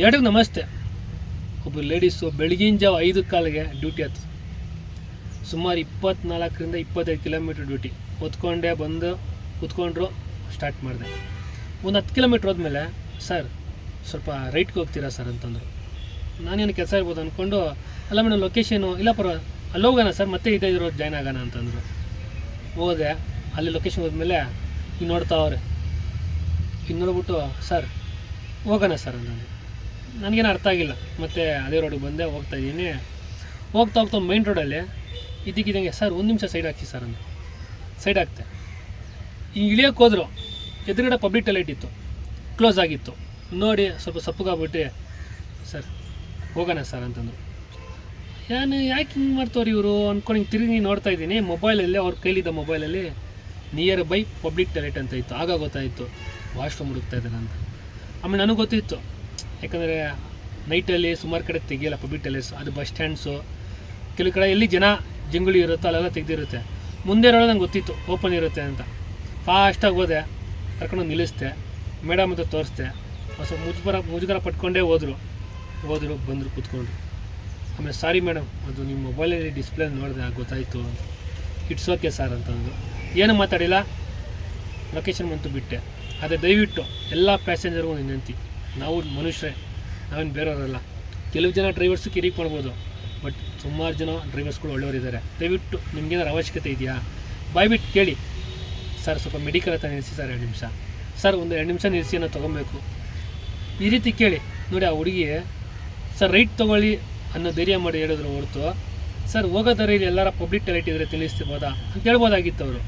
ಎರಡಿಗೆ ನಮಸ್ತೆ. ಒಬ್ಬರು ಲೇಡೀಸು ಬೆಳಗಿನ ಜಾವ 5 ಕಾಲಿಗೆ ಡ್ಯೂಟಿ ಆಯ್ತು. ಸುಮಾರು 24ರಿಂದ 25 ಕಿಲೋಮೀಟ್ರ್ ಡ್ಯೂಟಿ ಹೊತ್ಕೊಂಡೆ ಬಂದು ಕೂತ್ಕೊಂಡ್ರು. ಸ್ಟಾರ್ಟ್ ಮಾಡಿದೆ. ಒಂದು 10 ಕಿಲೋಮೀಟ್ರ್ ಹೋದ್ಮೇಲೆ, ಸರ್ ಸ್ವಲ್ಪ ರೈಟ್ಗೆ ಹೋಗ್ತೀರಾ ಸರ್ ಅಂತಂದರು. ನಾನೇನು ಕೆಲಸ ಇರ್ಬೋದು ಅಂದ್ಕೊಂಡು, ಅಲ್ಲ ಮೇಡಮ್ ಲೊಕೇಶನು ಇಲ್ಲ ಪರವಾಗಿಲ್ಲ ಅಲ್ಲಿ ಹೋಗೋಣ ಸರ್, ಮತ್ತೆ ಇರೋ ಜಾಯ್ನ್ ಆಗೋಣ ಅಂತಂದರು. ಹೋದೆ. ಅಲ್ಲಿ ಲೊಕೇಶನ್ ಹೋದ್ಮೇಲೆ ಈಗ ನೋಡ್ತಾವ್ರೆ. ಈಗ ನೋಡ್ಬಿಟ್ಟು ಸರ್ ಹೋಗೋಣ ಸರ್ ಅಂತಂದು. ನನಗೇನು ಅರ್ಥ ಆಗಿಲ್ಲ. ಮತ್ತು ಅದೇ ರೋಡಿಗೆ ಬಂದೆ. ಹೋಗ್ತಾಯಿದ್ದೀನಿ. ಹೋಗ್ತಾ ಮೈನ್ ರೋಡಲ್ಲಿ ಇದ್ದಕ್ಕಿದ್ದಂಗೆ ಸರ್ 1 ನಿಮಿಷ ಸೈಡ್ ಹಾಕಿ ಸರ್ ಅಂದು. ಸೈಡ್ ಹಾಕ್ತೆ. ಈಗ ಇಳಿಯೋಕ್ಕೆ ಹೋದ್ರು. ಎದುರುಗಡೆ ಪಬ್ಲಿಕ್ ಟಾಯ್ಲೆಟ್ ಇತ್ತು, ಕ್ಲೋಸ್ ಆಗಿತ್ತು. ನೋಡಿ ಸ್ವಲ್ಪ ಸಪ್ಪಗಾಗ್ಬಿಟ್ಟು ಸರ್ ಹೋಗೋಣ ಸರ್ ಅಂತಂದರು. ಯಾಕೆ ಹಿಂಗೆ ಮಾಡ್ತವ್ರು ಇವರು ಅಂದ್ಕೊಂಡು ಹಿಂಗೆ ತಿರುಗಿ ನೋಡ್ತಾ ಇದ್ದೀನಿ. ಮೊಬೈಲಲ್ಲಿ ಅವ್ರ ಕೈಲಿದ್ದ ಮೊಬೈಲಲ್ಲಿ ನಿಯರ್ ಬೈ ಪಬ್ಲಿಕ್ ಟಾಯ್ಲೆಟ್ ಅಂತ ಇತ್ತು. ಆಗ ಗೊತ್ತಾಯಿತು ವಾಶ್ರೂಮ್ ಹುಡುಕ್ತಾ ಇದ್ದಾರೆ ಅಂತ. ಆಮೇಲೆ ನನಗೆ ಗೊತ್ತಿತ್ತು, ಯಾಕಂದರೆ ನೈಟಲ್ಲಿ ಸುಮಾರು ಕಡೆ ತೆಗಿಯಲ್ಲ ಪಬ್ಲಿಕ್ ಟಾಯ್ಲೆಟ್ಸ್. ಅದು ಬಸ್ ಸ್ಟ್ಯಾಂಡ್ಸು, ಕೆಲವು ಕಡೆ ಎಲ್ಲಿ ಜನ ಜಂಗುಳಿ ಇರುತ್ತೋ ಅಲ್ಲೆಲ್ಲ ತೆಗೆದಿರುತ್ತೆ. ಮುಂದೆ ಇರೋದು ನಂಗೆ ಗೊತ್ತಿತ್ತು ಓಪನ್ ಇರುತ್ತೆ ಅಂತ. ಫಾಸ್ಟಾಗಿ ಹೋದೆ. ಕರ್ಕೊಂಡು ನಿಲ್ಲಿಸ್ದೆ. ಮೇಡಮ್ ಅಂತ ತೋರಿಸ್ದೆ. ಸ್ವಲ್ಪ ಮುಜುಗರ ಪಟ್ಕೊಂಡೇ ಹೋದರು. ಬಂದರು ಕೂತ್ಕೊಂಡ್ರು. ಆಮೇಲೆ ಸಾರಿ ಮೇಡಮ್, ಅದು ನಿಮ್ಮ ಮೊಬೈಲಲ್ಲಿ ಡಿಸ್ಪ್ಲೇ ನೋಡಿದೆ ಗೊತ್ತಾಯಿತು. ಇಟ್ಸ್ ಓಕೆ ಸರ್ ಅಂತಂದು. ಏನೂ ಮಾತಾಡಿಲ್ಲ. ಲೊಕೇಶನ್ ಬಂತು ಬಿಟ್ಟೆ. ಅದೇ ದಯವಿಟ್ಟು ಎಲ್ಲ ಪ್ಯಾಸೆಂಜರ್ಗೂ ವಿನಂತಿ, ನಾವು ಮನುಷ್ಯರೇ, ನಾವೇನು ಬೇರೆಯವರಲ್ಲ. ಕೆಲವು ಜನ ಡ್ರೈವರ್ಸು ಕಿರಿಕ್ ಮಾಡ್ಬೋದು, ಬಟ್ ಸುಮಾರು ಜನ ಡ್ರೈವರ್ಸ್ಗಳು ಒಳ್ಳೆಯವರಿದ್ದಾರೆ. ದಯವಿಟ್ಟು ನಿಮ್ಗೇನಾರು ಅವಶ್ಯಕತೆ ಇದೆಯಾ ಬಾಯ್ಬಿಟ್ಟು ಕೇಳಿ. ಸರ್ ಸ್ವಲ್ಪ ಮೆಡಿಕಲ್ ಹತ್ರ ನಿಲ್ಲಿಸಿ ಸರ್ 2 ನಿಮಿಷ ಸರ್, ಒಂದು 2 ನಿಮಿಷ ನಿಲ್ಲಿಸಿ ಅನ್ನೋ ತೊಗೊಬೇಕು. ಈ ರೀತಿ ಕೇಳಿ. ನೋಡಿ ಆ ಹುಡುಗಿ ಸರ್ ರೈಟ್ ತೊಗೊಳ್ಳಿ ಅನ್ನೋ ಧೈರ್ಯ ಮಾಡಿ ಹೇಳಿದ್ರು ಹೊರತು, ಸರ್ ಹೋಗೋ ದಾರಿಯಲ್ಲಿ ಎಲ್ಲರ ಪಬ್ಲಿಕ್ ಟಾಯ್ಲೆಟ್ ಇದ್ದರೆ ತಿಳಿಸ್ತಿರ್ಬೋದಾ ಅಂತ ಹೇಳ್ಬೋದಾಗಿತ್ತು ಅವರು.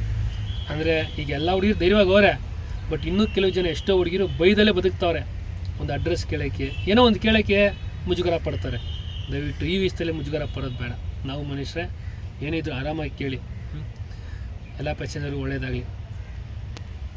ಅಂದರೆ ಈಗ ಎಲ್ಲ ಹುಡುಗಿರು ಧೈರ್ಯವಾಗಿ ಅವರೇ, ಬಟ್ ಇನ್ನೂ ಕೆಲವು ಜನ ಎಷ್ಟೋ ಹುಡುಗಿರು ಬೈದಲ್ಲೇ ಬದುಕ್ತಾವ್ರೆ. ಒಂದು ಅಡ್ರೆಸ್ ಕೇಳೋಕ್ಕೆ, ಏನೋ ಒಂದು ಕೇಳೋಕ್ಕೆ ಮುಜುಗರ ಪಡ್ತಾರೆ. ದಯವಿಟ್ಟು ಈ ವಿಷಯದಲ್ಲಿ ಮುಜುಗರ ಪಡೋದು ಬೇಡ. ನಾವು ಮನುಷ್ಯರೇ, ಏನಿದ್ರು ಆರಾಮಾಗಿ ಕೇಳಿ. ಎಲ್ಲ ಪ್ಯಾಸೆಂಜರ್ಗೂ ಒಳ್ಳೆಯದಾಗಲಿ.